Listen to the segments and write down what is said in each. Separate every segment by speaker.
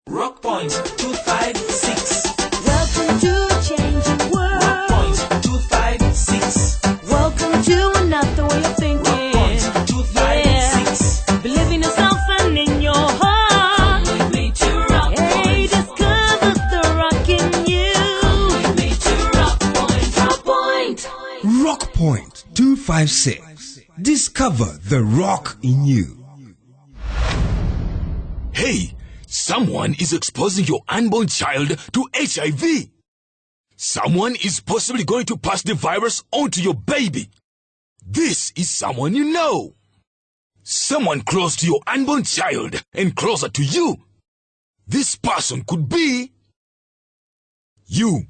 Speaker 1: Rock Point 256.
Speaker 2: Welcome to a changing world.
Speaker 1: Rock Point 256.
Speaker 2: Welcome to another way of thinking.
Speaker 1: Rock Point 256.
Speaker 2: Yeah. Believe in yourself and in your heart.
Speaker 1: We made you Rock
Speaker 2: Hey,
Speaker 1: Point.
Speaker 2: discover the rock in you.
Speaker 1: We made you Rock Point. Rock Point.
Speaker 3: Rock Point 256. Discover the rock in you.
Speaker 4: Hey, someone is exposing your unborn child to HIV. Someone is possibly going to pass the virus on to your baby. This is someone you know. Someone close to your unborn child and closer to you. This person could be you.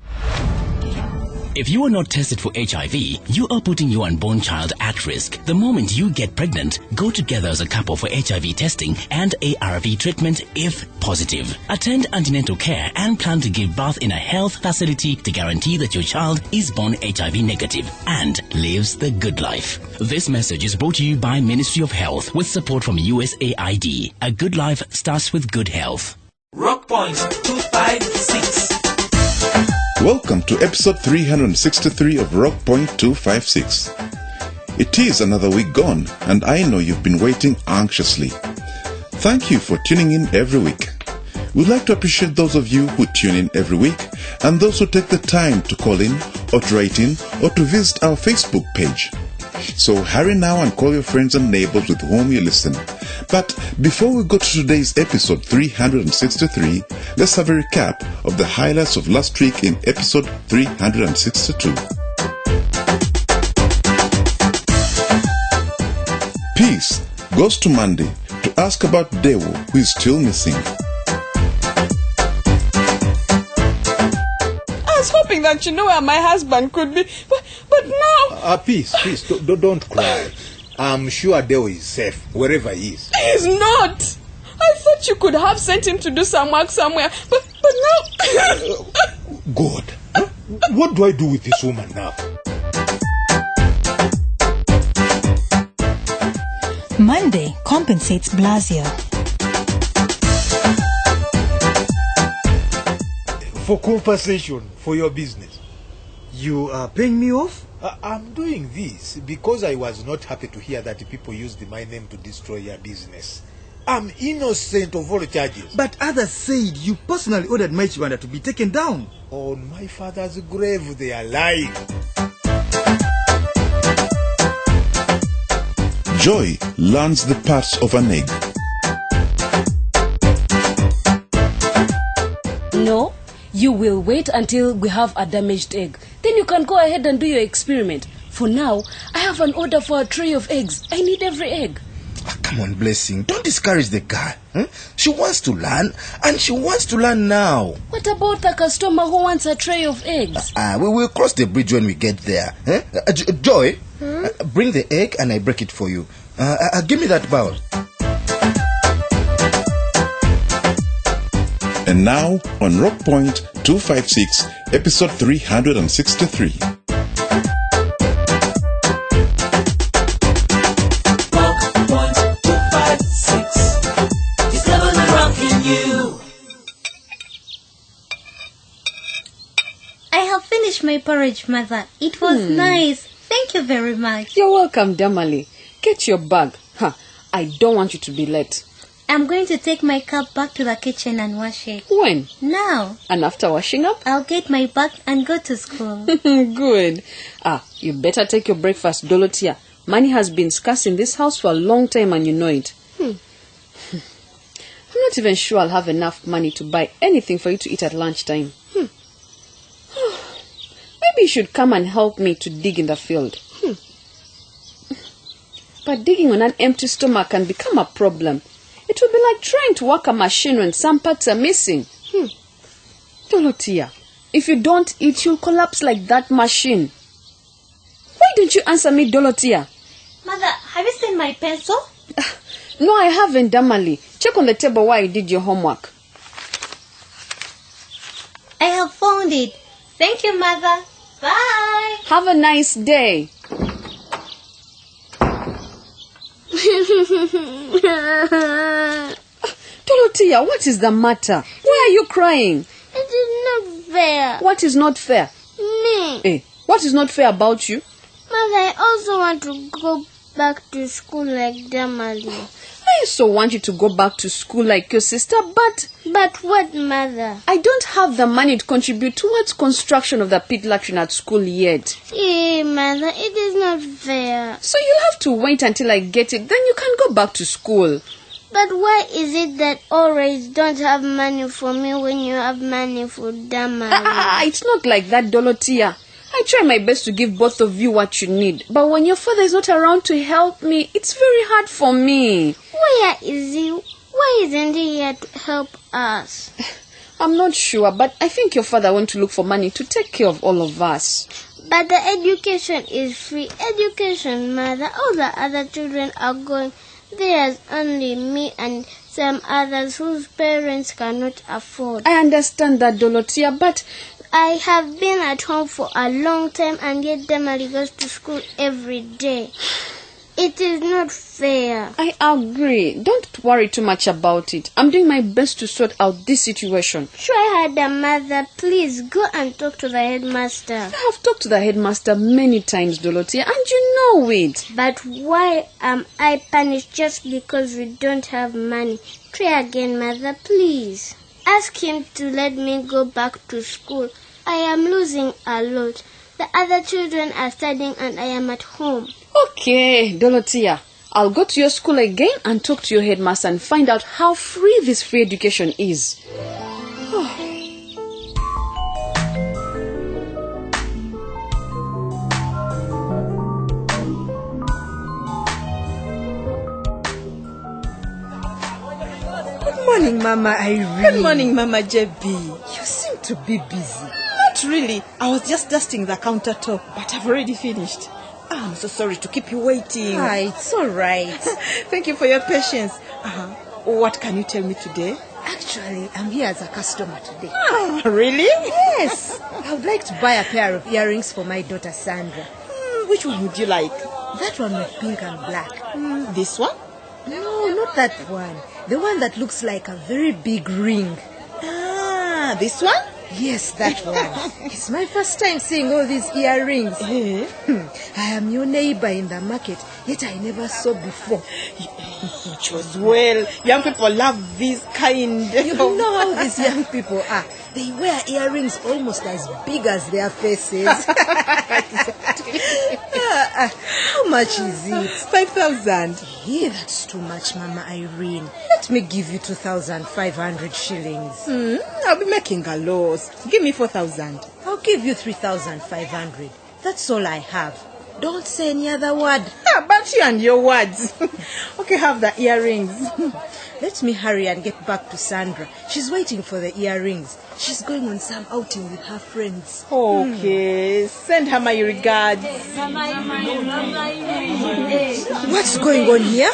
Speaker 5: If you are not tested for HIV, you are putting your unborn child at risk. The moment you get pregnant, go together as a couple for HIV testing and ARV treatment if positive. Attend antenatal care and plan to give birth in a health facility to guarantee that your child is born HIV negative and lives the good life. This message is brought to you by Ministry of Health with support from USAID. A good life starts with good health.
Speaker 1: Rock Point 256.
Speaker 6: Welcome to episode 363 of Rock Point 256. It is another week gone, and I know you've been waiting anxiously. Thank you for tuning in every week. We'd like to appreciate those of you who tune in every week, and those who take the time to call in, or to write in, or to visit our Facebook page. So hurry now and call your friends and neighbors with whom you listen. But before we go to today's episode 363, let's have a recap of the highlights of last week in episode 362. Peace goes to Monday to ask about Dewo, who is still missing.
Speaker 7: I was hoping that you know where my husband could be, but now...
Speaker 8: Peace, don't cry. I'm sure Deo is safe, wherever he is.
Speaker 7: He's not! I thought you could have sent him to do some work somewhere, but now...
Speaker 8: God, huh? What do I do with this woman now?
Speaker 9: Monday compensates Blasio.
Speaker 8: For compensation for your business.
Speaker 10: You are paying me off?
Speaker 8: I'm doing this because I was not happy to hear that people used my name to destroy your business. I'm innocent of all charges.
Speaker 10: But others said you personally ordered my Chibanda to be taken down.
Speaker 8: On my father's grave they are lying.
Speaker 6: Joy learns the parts of an egg.
Speaker 11: No, you will wait until we have a damaged egg. Then you can go ahead and do your experiment. For now, I have an order for a tray of eggs. I need every egg.
Speaker 10: Come on, Blessing. Don't discourage the girl. She wants to learn, and she wants to learn now.
Speaker 11: What about the customer who wants a tray of eggs?
Speaker 10: We will cross the bridge when we get there. Joy, bring the egg and I break it for you. Give me that bowl.
Speaker 6: And now, on Rock Point 256, episode 363.
Speaker 1: Rock Point 256. Discover the rock in you.
Speaker 12: I have finished my porridge, Mother. It was nice. Thank you very much.
Speaker 7: You're welcome, Damalie. Get your bag. I don't want you to be late.
Speaker 12: I'm going to take my cup back to the kitchen and wash it.
Speaker 7: When?
Speaker 12: Now.
Speaker 7: And after washing up?
Speaker 12: I'll get my bag and go to school.
Speaker 7: Good. You better take your breakfast, Dorotia. Money has been scarce in this house for a long time and you know it. I'm not even sure I'll have enough money to buy anything for you to eat at lunchtime. Maybe you should come and help me to dig in the field. But digging on an empty stomach can become a problem. It will be like trying to work a machine when some parts are missing. Dorotia, if you don't eat, you'll collapse like that machine. Why don't you answer me, Dorotia?
Speaker 12: Mother, have you seen my pencil?
Speaker 7: No, I haven't, Damalie. Check on the table while you did your homework.
Speaker 12: I have found it. Thank you, Mother. Bye.
Speaker 7: Have a nice day.
Speaker 11: Dorotia, what is the matter?
Speaker 7: Why are you crying?
Speaker 12: It is not fair.
Speaker 7: What is not fair?
Speaker 12: Me.
Speaker 7: Hey, what is not fair about you?
Speaker 12: Mother, I also want to go back to school like Damalie.
Speaker 7: I also want you to go back to school like your sister, but...
Speaker 12: But what, Mother?
Speaker 7: I don't have the money to contribute towards construction of the pit latrine at school yet.
Speaker 12: Hey, Mother, it is not fair.
Speaker 7: So you'll have to wait until I get it, then you can go back to school.
Speaker 12: But why is it that always don't have money for me when you have money for Damalie?
Speaker 7: It's not like that, Dorotia. I try my best to give both of you what you need. But when your father is not around to help me, it's very hard for me.
Speaker 12: Where is he? Why isn't he here to help us?
Speaker 7: I'm not sure, but I think your father went to look for money to take care of all of us.
Speaker 12: But the education is free. Education, Mother. All the other children are going. There's only me and some others whose parents cannot afford.
Speaker 7: I understand that, Dorotia, but...
Speaker 12: I have been at home for a long time and yet Damalie goes to school every day. It is not fair.
Speaker 7: I agree. Don't worry too much about it. I'm doing my best to sort out this situation.
Speaker 12: Try harder, Mother. Please go and talk to the headmaster.
Speaker 7: I have talked to the headmaster many times, Dorotia, and you know it.
Speaker 12: But why am I punished just because we don't have money? Try again, Mother, please. Ask him to let me go back to school. I am losing a lot. The other children are studying and I am at home.
Speaker 7: Okay, Dorotia. I'll go to your school again and talk to your headmaster and find out how free this free education is.
Speaker 13: Good morning, Mama Irene.
Speaker 2: Good morning, Mama JB.
Speaker 13: You seem to be busy.
Speaker 2: Not really. I was just dusting the countertop, but I've already finished. I'm so sorry to keep you waiting.
Speaker 13: It's all right.
Speaker 2: Thank you for your patience. What can you tell me today?
Speaker 13: Actually, I'm here as a customer today.
Speaker 2: Really?
Speaker 13: Yes. I would like to buy a pair of earrings for my daughter Sandra.
Speaker 2: Which one would you like?
Speaker 13: That one with pink and black.
Speaker 2: This one?
Speaker 13: No, not that one. The one that looks like a very big ring.
Speaker 2: This one?
Speaker 13: Yes, that one. It's my first time seeing all these earrings. I am your neighbor in the market, yet I never saw before.
Speaker 2: You chose well. Young people love this kind.
Speaker 13: You know how these young people are. They wear earrings almost as big as their faces. How much is it?
Speaker 2: 5,000.
Speaker 13: Yeah, that's too much, Mama Irene. Let me give you 2,500 shillings.
Speaker 2: I'll be making a loss. Give me 4,000.
Speaker 13: I'll give you 3,500. That's all I have. Don't say any other word.
Speaker 2: About you and your words. Okay, have the earrings.
Speaker 13: Let me hurry and get back to Sandra. She's waiting for the earrings. She's going on some outing with her friends.
Speaker 2: Okay, send her my regards.
Speaker 13: What's going on here?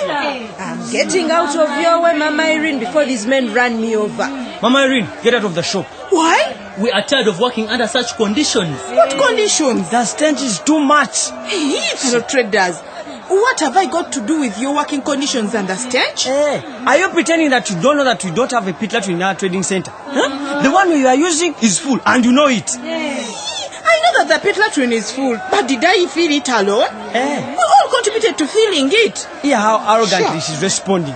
Speaker 13: I'm getting out of your way, Mama Irene, before these men run me over.
Speaker 14: Mama Irene, get out of the shop.
Speaker 2: Why?
Speaker 14: We are tired of working under such conditions.
Speaker 2: What conditions?
Speaker 14: The stench is too much.
Speaker 2: Hey, fellow traders. What have I got to do with your working conditions and the stench?
Speaker 14: Are you pretending that you don't know that we don't have a pit latrine in our trading center? The one you are using is full and you know it.
Speaker 2: I know that the pit latrine is full, but did I fill it alone? We all contributed to filling it.
Speaker 14: Yeah, how arrogantly she's responding.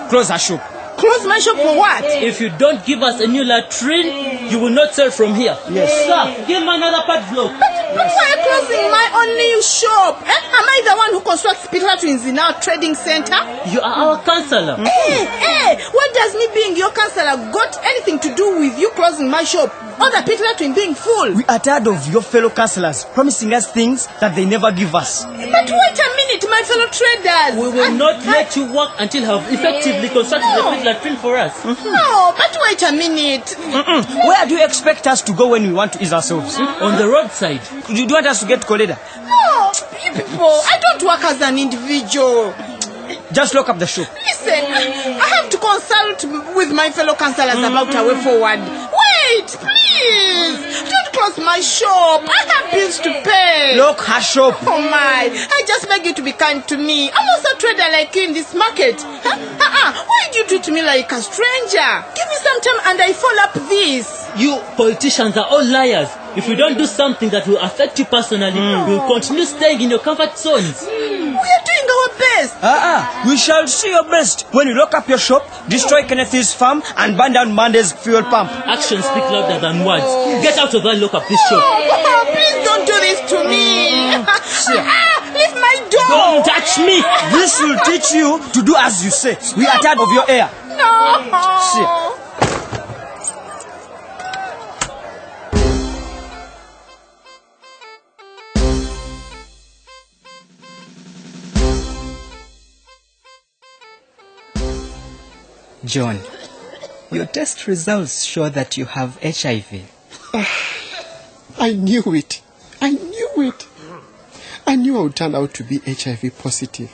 Speaker 14: Close her shop.
Speaker 2: Close my shop for what?
Speaker 14: If you don't give us a new latrine, you will not sell from here. Yes. Sir, give me another padlock.
Speaker 2: But why are you closing my only shop? Am I the one who constructs pit latrines in our trading center?
Speaker 14: You are our counselor.
Speaker 2: What does me being your counselor got anything to do with you closing my shop? Or the pit latrine being full?
Speaker 14: We are tired of your fellow counselors promising us things that they never give us.
Speaker 2: But wait a minute, my fellow traders.
Speaker 14: We will not let you work until you have effectively constructed the pit latrine for us.
Speaker 2: No, but wait a minute.
Speaker 14: Where do you expect us to go when we want to ease ourselves? On the roadside. Do you want us to get cholera?
Speaker 2: No, you people, I don't work as an individual.
Speaker 14: Just lock up the shop.
Speaker 2: Listen, I have to consult with my fellow counselors about a way forward. Wait, please. Don't close my shop. I have bills to pay.
Speaker 14: Look, her shop.
Speaker 2: Oh my, I just beg you to be kind to me. I'm also a trader like you in this market. Why do you treat me like a stranger? Give me some time and I follow up this.
Speaker 15: You politicians are all liars. If you don't do something that will affect you personally, you will continue staying in your comfort zones.
Speaker 2: We are doing our best.
Speaker 14: We shall see your best when you lock up your shop, destroy Kenneth's farm, and burn down Monday's fuel pump.
Speaker 15: Actions speak louder than words. Get out of there and lock up this shop.
Speaker 2: Please don't do this to me. Leave my door.
Speaker 15: Don't touch me.
Speaker 14: This will teach you to do as you say. We are tired of your air.
Speaker 2: No.
Speaker 16: John, your test results show that you have HIV.
Speaker 17: I knew it. I knew I would turn out to be HIV positive.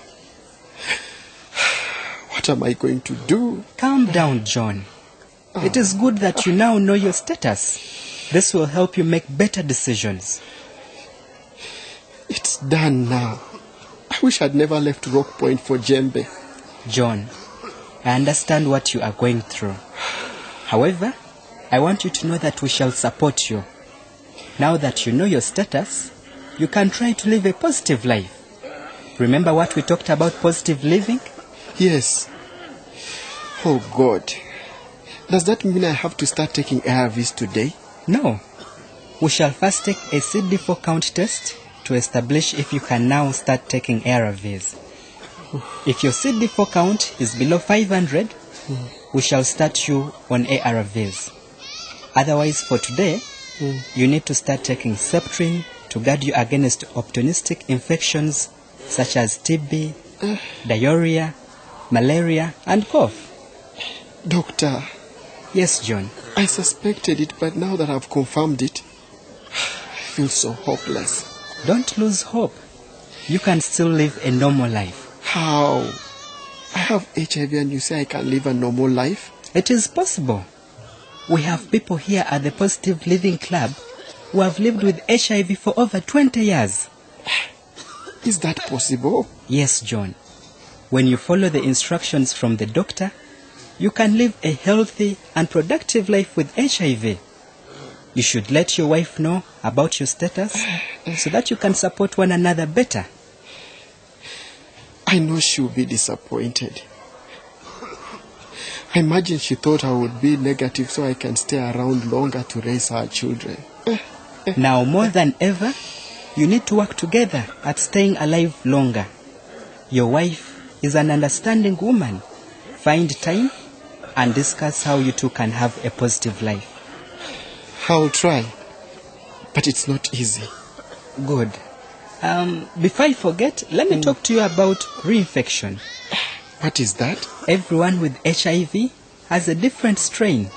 Speaker 17: What am I going to do?
Speaker 16: Calm down, John. It is good that you now know your status. This will help you make better decisions.
Speaker 17: It's done now. I wish I'd never left Rock Point for Djembe.
Speaker 16: John, I understand what you are going through. However, I want you to know that we shall support you. Now that you know your status, you can try to live a positive life. Remember what we talked about positive living?
Speaker 17: Yes. Oh God. Does that mean I have to start taking ARVs today?
Speaker 16: No. We shall first take a CD4 count test to establish if you can now start taking ARVs. If your CD4 count is below 500, we shall start you on ARVs. Otherwise, for today, you need to start taking Septrin to guard you against opportunistic infections such as TB, diarrhea, malaria, and cough.
Speaker 17: Doctor.
Speaker 16: Yes, John.
Speaker 17: I suspected it, but now that I've confirmed it, I feel so hopeless.
Speaker 16: Don't lose hope. You can still live a normal life.
Speaker 17: How? I have HIV and you say I can live a normal life?
Speaker 16: It is possible. We have people here at the Positive Living Club who have lived with HIV for over 20 years.
Speaker 17: Is that possible?
Speaker 16: Yes, John. When you follow the instructions from the doctor, you can live a healthy and productive life with HIV. You should let your wife know about your status so that you can support one another better.
Speaker 17: I know she will be disappointed. I imagine she thought I would be negative so I can stay around longer to raise her children.
Speaker 16: Now more than ever, you need to work together at staying alive longer. Your wife is an understanding woman. Find time and discuss how you two can have a positive life.
Speaker 17: I'll try, but it's not easy.
Speaker 16: Good. Before I forget, let me talk to you about reinfection.
Speaker 17: What is that?
Speaker 16: Everyone with HIV has a different strain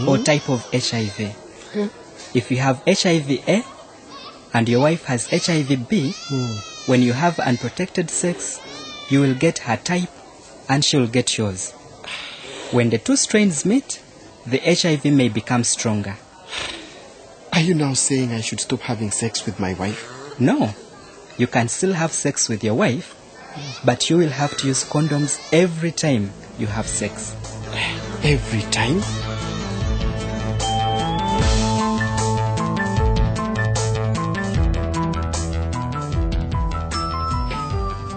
Speaker 16: or type of HIV. If you have HIV-A and your wife has HIV-B, when you have unprotected sex, you will get her type and she will get yours. When the two strains meet, the HIV may become stronger.
Speaker 17: Are you now saying I should stop having sex with my wife?
Speaker 16: No. You can still have sex with your wife, but you will have to use condoms every time you have sex.
Speaker 17: Every time?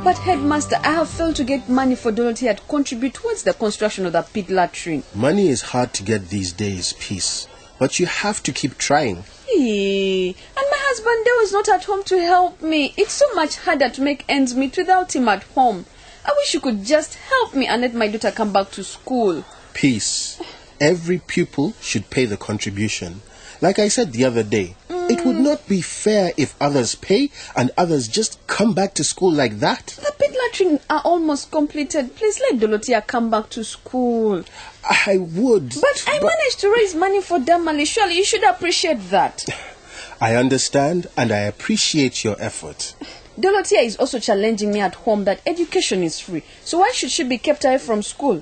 Speaker 7: But Headmaster, I have failed to get money for Dorotia to contribute towards the construction of the pit latrine.
Speaker 18: Money is hard to get these days, Peace. But you have to keep trying.
Speaker 7: And my husband Deo is not at home to help me. It's so much harder to make ends meet without him at home. I wish you could just help me and let my daughter come back to school.
Speaker 18: Peace. Every pupil should pay the contribution. Like I said the other day, it would not be fair if others pay and others just come back to school like that.
Speaker 7: The pit latrine are almost completed. Please let Dorotia come back to school.
Speaker 18: I would.
Speaker 7: But I managed to raise money for Damalie. Surely you should appreciate that.
Speaker 18: I understand and I appreciate your effort.
Speaker 7: Dorotia is also challenging me at home that education is free. So why should she be kept away from school?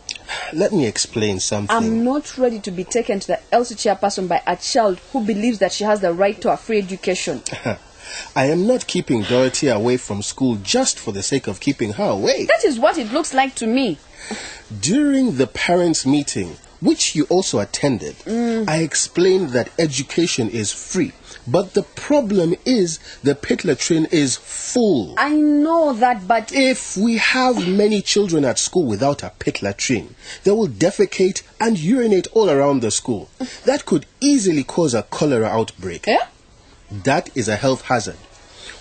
Speaker 18: Let me explain something.
Speaker 7: I'm not ready to be taken to the LC chairperson by a child who believes that she has the right to a free education.
Speaker 18: I am not keeping Dorotia away from school just for the sake of keeping her away.
Speaker 7: That is what it looks like to me.
Speaker 18: During the parents' meeting, which you also attended, I explained that education is free. But the problem is the pit latrine is full.
Speaker 7: I know that, but
Speaker 18: if we have many children at school without a pit latrine, they will defecate and urinate all around the school. That could easily cause a cholera outbreak. That is a health hazard.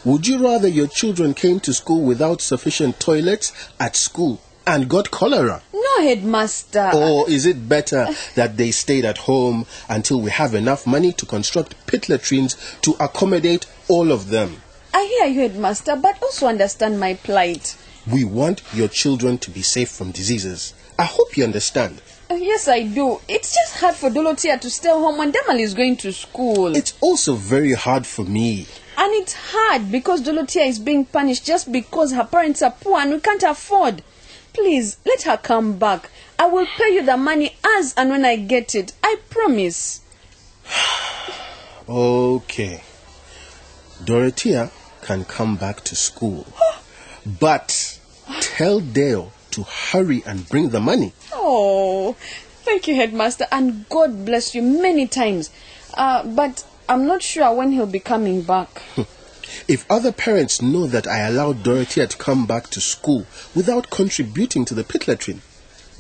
Speaker 18: Would you rather your children came to school without sufficient toilets at school and got cholera?
Speaker 7: No, headmaster.
Speaker 18: Or is it better that they stayed at home until we have enough money to construct pit latrines to accommodate all of them?
Speaker 7: I hear you, headmaster, but also understand my plight.
Speaker 18: We want your children to be safe from diseases. I hope you understand.
Speaker 7: Yes, I do. It's just hard for Dorotia to stay home when Damalie is going to school.
Speaker 18: It's also very hard for me.
Speaker 7: And it's hard because Dorotia is being punished just because her parents are poor and we can't afford. Please, let her come back. I will pay you the money as and when I get it. I promise.
Speaker 18: Okay. Dorotia can come back to school. But tell Dale to hurry and bring the money.
Speaker 7: Oh, thank you, headmaster, and God bless you many times. But I'm not sure when he'll be coming back.
Speaker 18: If other parents know that I allowed Dorotia to come back to school without contributing to the pit latrine,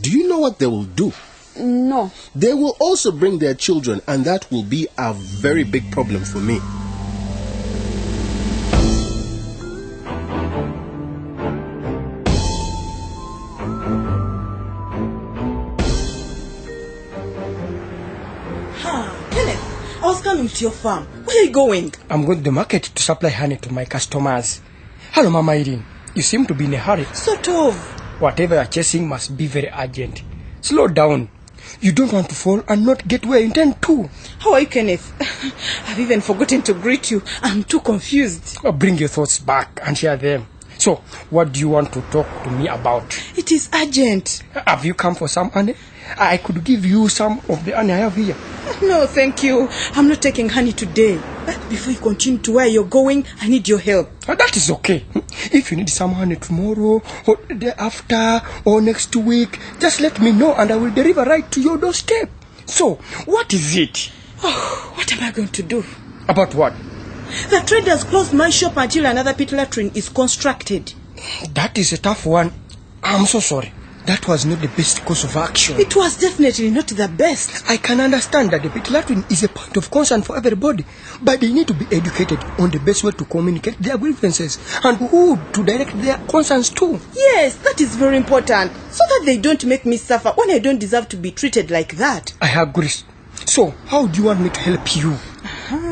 Speaker 18: do you know what they will do?
Speaker 7: No.
Speaker 18: They will also bring their children, and that will be a very big problem for me.
Speaker 2: I was coming to your farm. Where are you going?
Speaker 14: I'm going to the market to supply honey to my customers. Hello, Mama Irene. You seem to be in a hurry.
Speaker 2: Sort of.
Speaker 14: Whatever you're chasing must be very urgent. Slow down. You don't want to fall and not get where you intend to.
Speaker 2: How are you, Kenneth? I've even forgotten to greet you. I'm too confused.
Speaker 14: Bring your thoughts back and share them. So, what do you want to talk to me about?
Speaker 2: It is urgent.
Speaker 14: Have you come for some honey? I could give you some of the honey I have here.
Speaker 2: No, thank you. I'm not taking honey today. But before you continue to where you're going, I need your help.
Speaker 14: That is okay. If you need some honey tomorrow, or the day after, or next week, just let me know and I will deliver right to your doorstep. So, what is it?
Speaker 2: Oh, what am I going to do?
Speaker 14: About what?
Speaker 2: The traders closed my shop until another pit latrine is constructed.
Speaker 14: That is a tough one. I'm so sorry. That was not the best course of action.
Speaker 2: It was definitely not the best.
Speaker 14: I can understand that the pit latrine is a point of concern for everybody, but they need to be educated on the best way to communicate their grievances and who to direct their concerns to.
Speaker 2: Yes, that is very important, so that they don't make me suffer when I don't deserve to be treated like that.
Speaker 14: I agree. So, how do you want me to help you?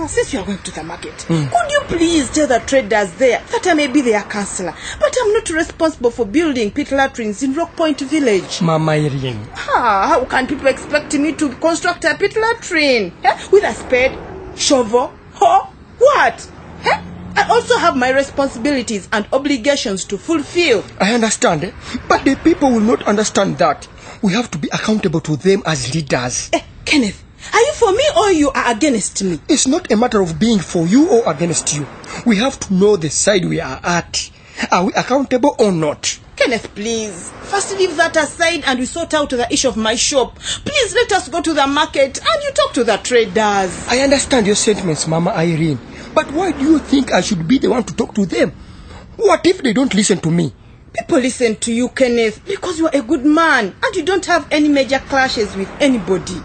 Speaker 2: Since you are going to the market, could you please tell the traders there that I may be their counselor, but I'm not responsible for building pit latrines in Rock Point Village?
Speaker 14: Mama Irene.
Speaker 2: How can people expect me to construct a pit latrine? With a spade, shovel, what? I also have my responsibilities and obligations to fulfill.
Speaker 14: I understand, but the people will not understand that. We have to be accountable to them as leaders.
Speaker 2: Kenneth, are you for me or you are against me?
Speaker 14: It's not a matter of being for you or against you. We have to know the side we are at. Are we accountable or not?
Speaker 2: Kenneth, please. First leave that aside and we sort out the issue of my shop. Please let us go to the market and you talk to the traders.
Speaker 14: I understand your sentiments, Mama Irene. But why do you think I should be the one to talk to them? What if they don't listen to me?
Speaker 2: People listen to you, Kenneth, because you are a good man and you don't have any major clashes with anybody.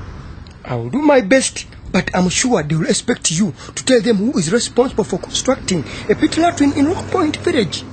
Speaker 14: I will do my best, but I'm sure they will expect you to tell them who is responsible for constructing a pit latrine in Rock Point Village.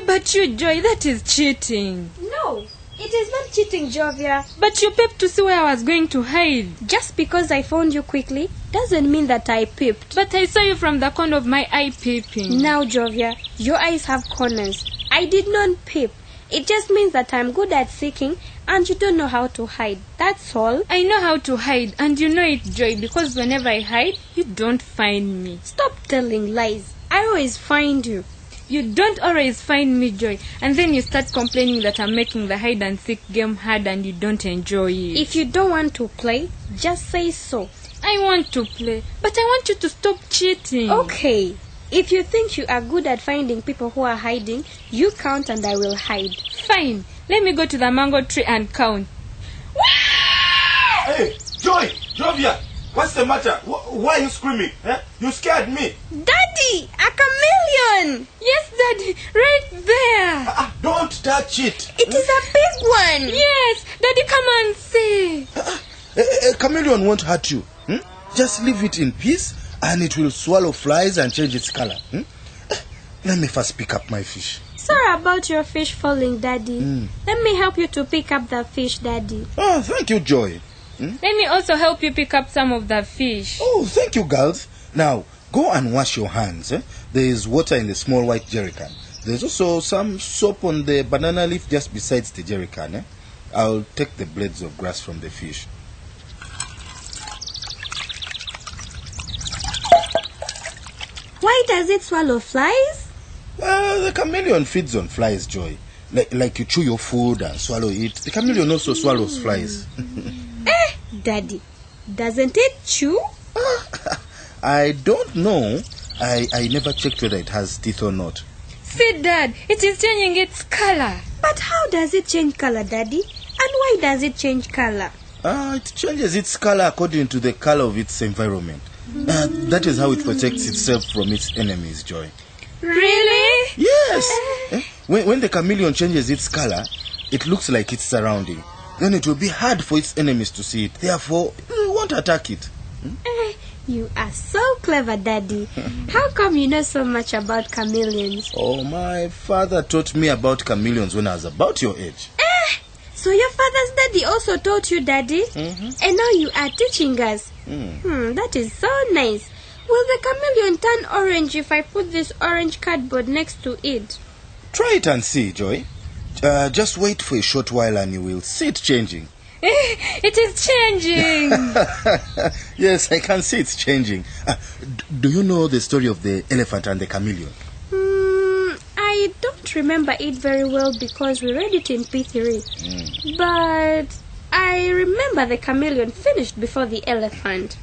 Speaker 19: But you, Joy, that is cheating.
Speaker 12: No, it is not cheating, Jovia.
Speaker 19: But you peeped to see where I was going to hide.
Speaker 12: Just because I found you quickly doesn't mean that I peeped.
Speaker 19: But I saw you from the corner of my eye peeping.
Speaker 12: Now, Jovia, your eyes have corners. I did not peep. It just means that I'm good at seeking and you don't know how to hide. That's all.
Speaker 19: I know how to hide, and you know it, Joy, because whenever I hide, you don't find me.
Speaker 12: Stop telling lies. I always find you.
Speaker 19: You don't always find me, Joy, and then you start complaining that I'm making the hide and seek game hard and you don't enjoy it.
Speaker 12: If you don't want to play, just say so.
Speaker 19: I want to play, but I want you to stop cheating.
Speaker 12: Okay. If you think you are good at finding people who are hiding, you count and I will hide.
Speaker 19: Fine. Let me go to the mango tree and count.
Speaker 10: Hey, Joy! Jovia! What's the matter? Why are you screaming? You scared me.
Speaker 12: Daddy! A chameleon!
Speaker 19: Yes, Daddy. Right there.
Speaker 10: Don't touch it.
Speaker 12: It is a big one.
Speaker 19: Yes. Daddy, come and see.
Speaker 10: A chameleon won't hurt you. Just leave it in peace and it will swallow flies and change its color. Let me first pick up my fish.
Speaker 12: Sorry about your fish falling, Daddy. Let me help you to pick up the fish, Daddy.
Speaker 10: Oh, thank you, Joy.
Speaker 19: Let me also help you pick up some of the fish.
Speaker 10: Oh, thank you, girls. Now, go and wash your hands. There is water in the small white jerry can. There's also some soap on the banana leaf just besides the jerry can. I'll take the blades of grass from the fish.
Speaker 12: Why does it swallow flies?
Speaker 10: Well, the chameleon feeds on flies, Joy. Like you chew your food and swallow it. The chameleon also swallows flies.
Speaker 12: Daddy, doesn't it chew?
Speaker 10: I don't know. I never checked whether it has teeth or not.
Speaker 19: See, Dad, it is changing its color.
Speaker 12: But how does it change color, Daddy? And why does it change color?
Speaker 10: It changes its color according to the color of its environment. That is how it protects itself from its enemies, Joy.
Speaker 19: Really?
Speaker 10: Yes. When the chameleon changes its color, it looks like its surrounding. Then it will be hard for its enemies to see it. Therefore, it won't attack it.
Speaker 12: You are so clever, Daddy. How come you know so much about chameleons?
Speaker 10: Oh, my father taught me about chameleons when I was about your age.
Speaker 12: So your father's daddy also taught you, Daddy? And now you are teaching us. That is so nice. Will the chameleon turn orange if I put this orange cardboard next to it?
Speaker 10: Try it and see, Joy. Just wait for a short while and you will see it changing.
Speaker 19: It is changing.
Speaker 10: Yes, I can see it's changing. Do you know the story of the elephant and the chameleon?
Speaker 12: I don't remember it very well because we read it in P3. But I remember the chameleon finished before the elephant.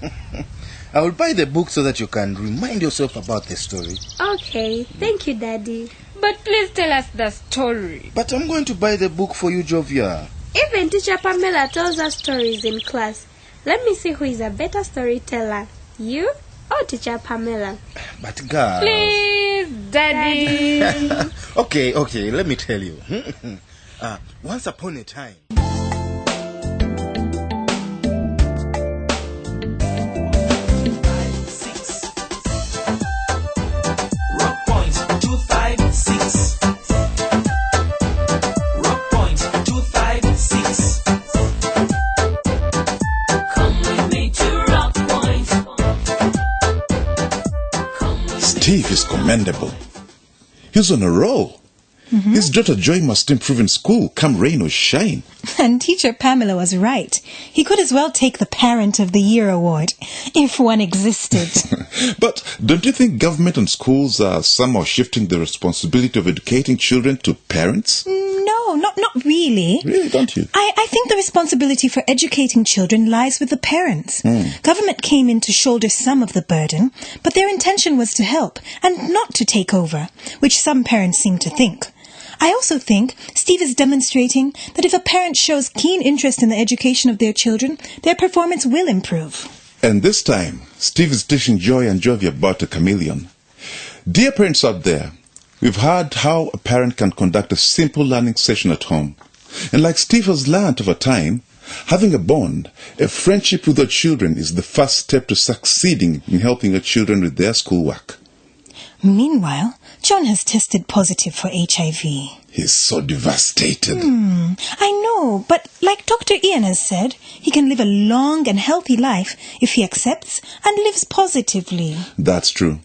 Speaker 10: I will buy the book so that you can remind yourself about the story.
Speaker 12: Okay, thank you, Daddy.
Speaker 19: But please tell us the story.
Speaker 10: But I'm going to buy the book for you, Jovia.
Speaker 12: Even Teacher Pamela tells us stories in class. Let me see who is a better storyteller, you or Teacher Pamela.
Speaker 10: But girl...
Speaker 19: Please, Daddy.
Speaker 10: Okay, let me tell you. Once upon a time... Steve is commendable. He's on a roll. His daughter Joy must improve in school, come rain or shine.
Speaker 9: And Teacher Pamela was right. He could as well take the Parent of the Year award, if one existed.
Speaker 6: But don't you think government and schools are somehow shifting the responsibility of educating children to parents?
Speaker 9: No, not really.
Speaker 6: Really, don't you?
Speaker 9: I think the responsibility for educating children lies with the parents. Government came in to shoulder some of the burden, but their intention was to help and not to take over, which some parents seem to think. I also think Steve is demonstrating that if a parent shows keen interest in the education of their children, their performance will improve.
Speaker 6: And this time, Steve is teaching Joy and Jovia about a chameleon. Dear parents out there, we've heard how a parent can conduct a simple learning session at home. And like Steve has learned over time, having a bond, a friendship with our children is the first step to succeeding in helping our children with their schoolwork.
Speaker 9: Meanwhile, John has tested positive for HIV.
Speaker 6: He's so devastated.
Speaker 9: I know, but like Dr. Ian has said, he can live a long and healthy life if he accepts and lives positively.
Speaker 6: That's true.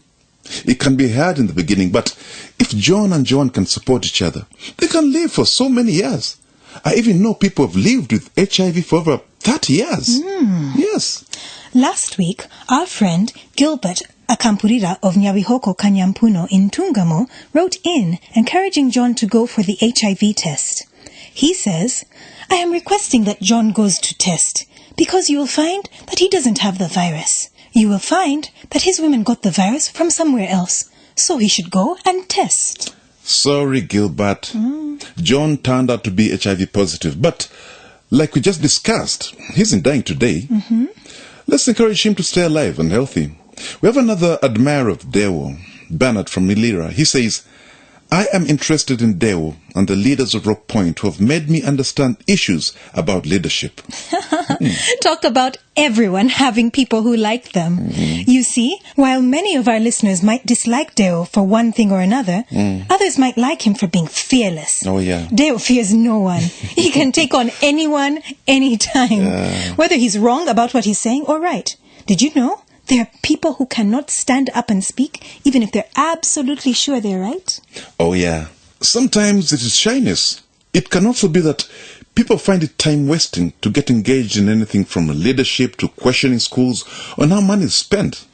Speaker 6: It can be hard in the beginning, but if John and Joan can support each other, they can live for so many years. I even know people have lived with HIV for over 30 years. Yes.
Speaker 9: Last week, our friend Gilbert Akampurira of Nyabihoko Kanyampuno in Tungamo wrote in encouraging John to go for the HIV test. He says, I am requesting that John goes to test because you will find that he doesn't have the virus. You will find that his women got the virus from somewhere else, so he should go and test.
Speaker 6: Sorry, Gilbert. John turned out to be HIV positive, but like we just discussed, he isn't dying today. Let's encourage him to stay alive and healthy. We have another admirer of Dewo, Bernard from Milira. He says, I am interested in Dewo and the leaders of Rock Point who have made me understand issues about leadership.
Speaker 9: Talk about everyone having people who like them. You see, while many of our listeners might dislike Deo for one thing or another, others might like him for being fearless.
Speaker 6: Oh, yeah.
Speaker 9: Deo fears no one. He can take on anyone, anytime, whether he's wrong about what he's saying or right. Did you know there are people who cannot stand up and speak, even if they're absolutely sure they're right?
Speaker 6: Oh, yeah. Sometimes it is shyness. It can also be that people find it time-wasting to get engaged in anything from leadership to questioning schools on how money is spent.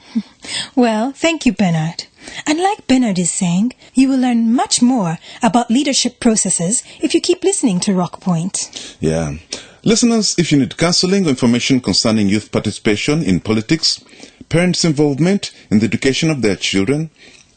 Speaker 9: Well, thank you, Bernard. And like Bernard is saying, you will learn much more about leadership processes if you keep listening to Rock Point.
Speaker 6: Yeah. Listeners, if you need counseling or information concerning youth participation in politics, parents' involvement in the education of their children,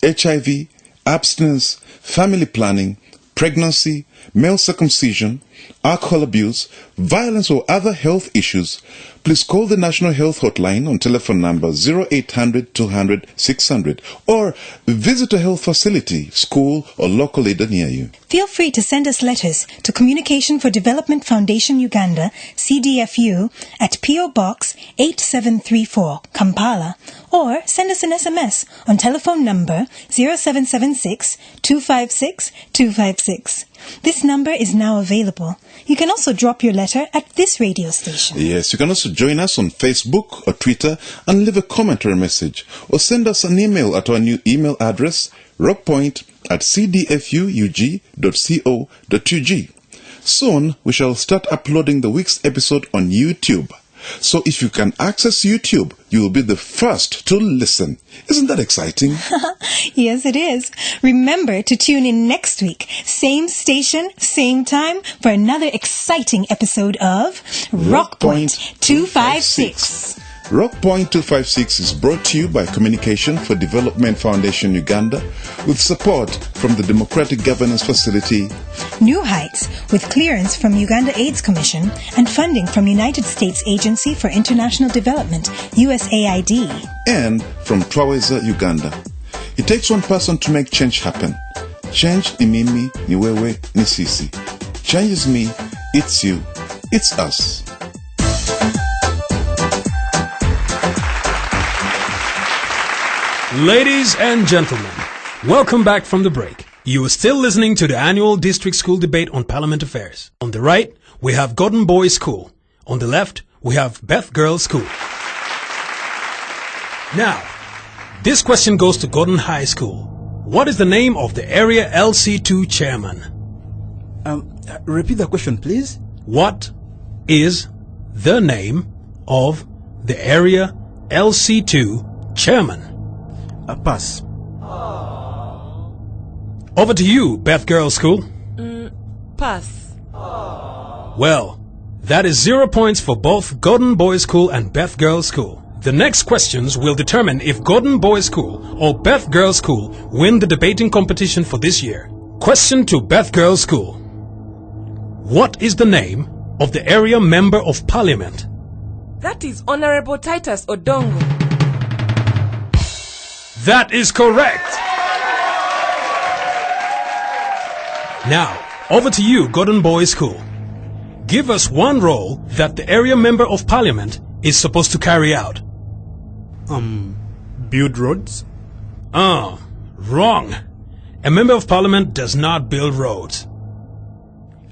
Speaker 6: HIV, abstinence, family planning, pregnancy, male circumcision, alcohol abuse, violence or other health issues, please call the National Health Hotline on telephone number 0800 200 600 or visit a health facility, school or local leader near you.
Speaker 9: Feel free to send us letters to Communication for Development Foundation Uganda, CDFU, at PO Box 8734, Kampala, or send us an SMS on telephone number 0776 256 256. This number is now available. You can also drop your letter at this radio station.
Speaker 6: Yes, you can also join us on Facebook or Twitter and leave a comment or a message, or send us an email at our new email address, rockpoint@cdfug.co.ug. Soon, we shall start uploading the week's episode on YouTube. So if you can access YouTube, you will be the first to listen. Isn't that exciting?
Speaker 9: Yes, it is. Remember to tune in next week, same station, same time, for another exciting episode of Rock Point 256.
Speaker 6: Rock Point 256 is brought to you by Communication for Development Foundation Uganda with support from the Democratic Governance Facility,
Speaker 9: New Heights, with clearance from Uganda AIDS Commission and funding from United States Agency for International Development, USAID,
Speaker 6: and from Twaweza, Uganda. It takes one person to make change happen. Change ni mimi, ni wewe, ni sisi. Change is me, it's you, it's us.
Speaker 20: Ladies and gentlemen, welcome back from the break. You are still listening to the annual District School Debate on Parliament Affairs. On the right, we have Gordon Boys School. On the left, we have Beth Girls School. Now, this question goes to Gordon High School. What is the name of the area LC2 chairman?
Speaker 10: Repeat the question, please.
Speaker 20: What is the name of the area LC2 chairman?
Speaker 10: Pass.
Speaker 20: Over to you, Beth Girls School.
Speaker 21: Pass.
Speaker 20: Well, that is 0 points for both Gordon Boys School and Beth Girls School. The next questions will determine if Gordon Boys School or Beth Girls School win the debating competition for this year. Question to Beth Girls School. What is the name of the area member of parliament?
Speaker 21: That is Honorable Titus Odongo.
Speaker 20: That is correct. Now, over to you, Gordon Boys School. Give us one role that the area member of parliament is supposed to carry out.
Speaker 22: Build roads?
Speaker 20: Wrong. A member of parliament does not build roads.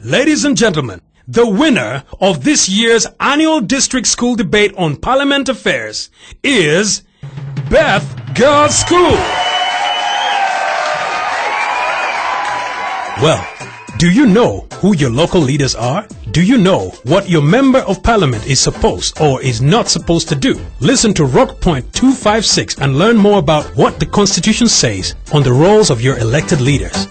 Speaker 20: Ladies and gentlemen, the winner of this year's annual District School Debate on Parliament Affairs is Beth Girls School. Well, do you know who your local leaders are? Do you know what your member of parliament is supposed or is not supposed to do? Listen to Rock Point 256 and learn more about what the Constitution says on the roles of your elected leaders.